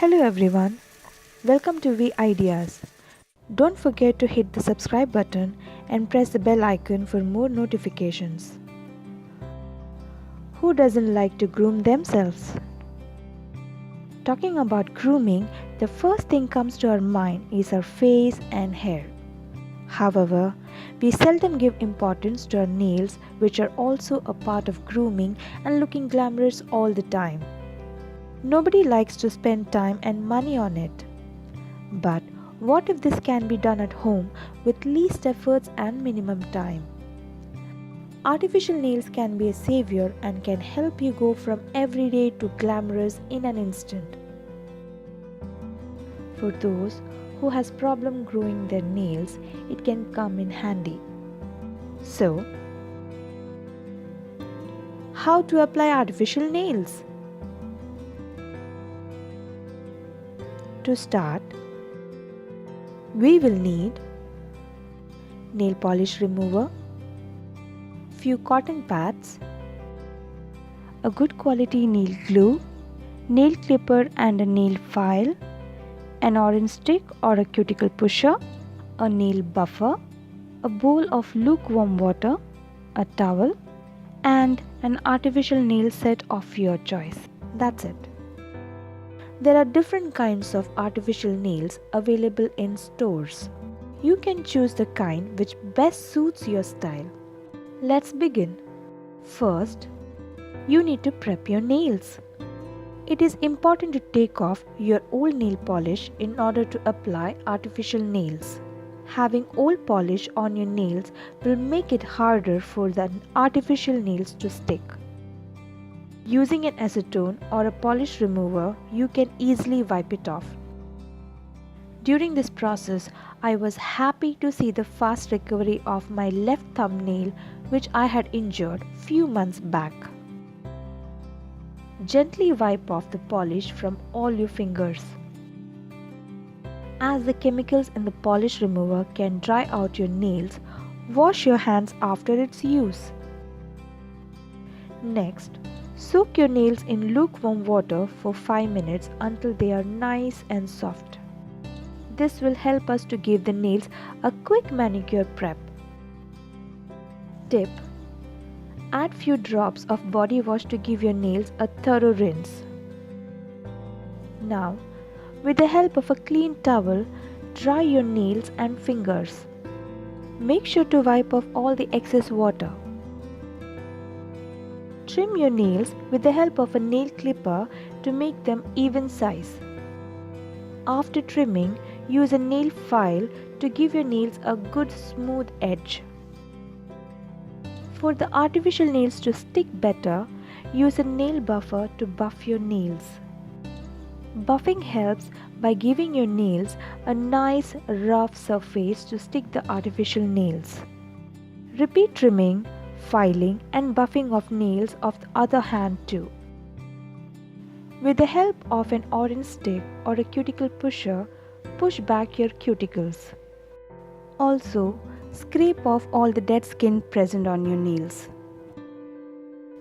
Hello everyone, welcome to V Ideas. Don't forget to hit the subscribe button and press the bell icon for more notifications. Who doesn't like to groom themselves? Talking about grooming, the first thing comes to our mind is our face and hair. However, we seldom give importance to our nails, which are also a part of grooming and looking glamorous all the time. Nobody likes to spend time and money on it. But what if this can be done at home with least efforts and minimum time? Artificial nails can be a savior and can help you go from everyday to glamorous in an instant. For those who has problem growing their nails, it can come in handy. So, how to apply artificial nails? To start, we will need nail polish remover, few cotton pads, a good quality nail glue, nail clipper and a nail file, an orange stick or a cuticle pusher, a nail buffer, a bowl of lukewarm water, a towel, and an artificial nail set of your choice. That's it. There are different kinds of artificial nails available in stores. You can choose the kind which best suits your style. Let's begin. First, you need to prep your nails. It is important to take off your old nail polish in order to apply artificial nails. Having old polish on your nails will make it harder for the artificial nails to stick. Using an acetone or a polish remover, you can easily wipe it off. During this process, I was happy to see the fast recovery of my left thumbnail, which I had injured few months back. Gently wipe off the polish from all your fingers. As the chemicals in the polish remover can dry out your nails, wash your hands after its use. Next, soak your nails in lukewarm water for 5 minutes until they are nice and soft. This will help us to give the nails a quick manicure prep. Tip: add few drops of body wash to give your nails a thorough rinse. Now, with the help of a clean towel, dry your nails and fingers. Make sure to wipe off all the excess water. Trim your nails with the help of a nail clipper to make them even size. After trimming, use a nail file to give your nails a good smooth edge. For the artificial nails to stick better, use a nail buffer to buff your nails. Buffing helps by giving your nails a nice rough surface to stick the artificial nails. Repeat trimming, filing and buffing of nails of the other hand too. With the help of an orange stick or a cuticle pusher, push back your cuticles. Also, scrape off all the dead skin present on your nails.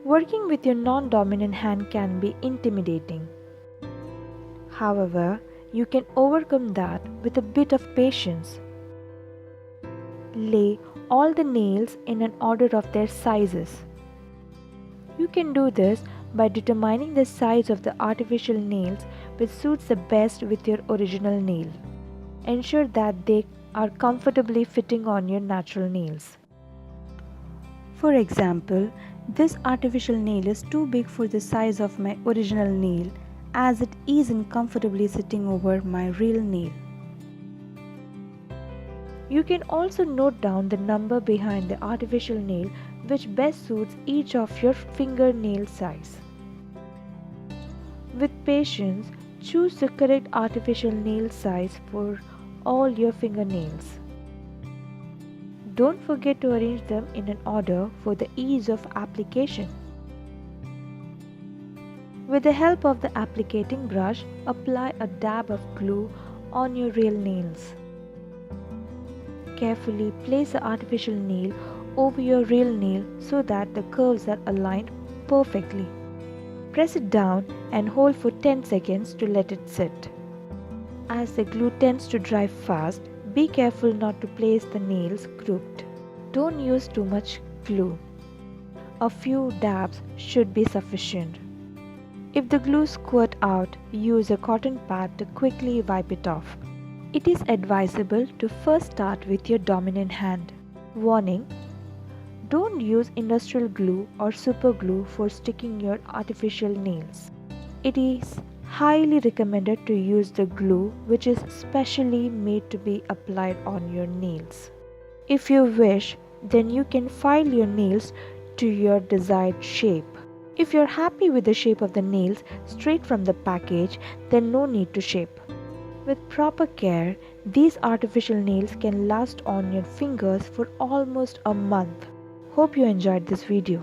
Working with your non-dominant hand can be intimidating. However, you can overcome that with a bit of patience. Lay all the nails in an order of their sizes. You can do this by determining the size of the artificial nails which suits the best with your original nail. Ensure that they are comfortably fitting on your natural nails. For example, this artificial nail is too big for the size of my original nail, as it isn't comfortably sitting over my real nail. You can also note down the number behind the artificial nail which best suits each of your fingernail size. With patience, choose the correct artificial nail size for all your fingernails. Don't forget to arrange them in an order for the ease of application. With the help of the applicating brush, apply a dab of glue on your real nails. Carefully place the artificial nail over your real nail so that the curves are aligned perfectly. Press it down and hold for 10 seconds to let it sit. As the glue tends to dry fast, be careful not to place the nails crooked. Don't use too much glue. A few dabs should be sufficient. If the glue squirt out, use a cotton pad to quickly wipe it off. It is advisable to first start with your dominant hand. Warning: don't use industrial glue or super glue for sticking your artificial nails. It is highly recommended to use the glue which is specially made to be applied on your nails. If you wish, then you can file your nails to your desired shape. If you're happy with the shape of the nails straight from the package, then no need to shape. With proper care, these artificial nails can last on your fingers for almost a month. Hope you enjoyed this video.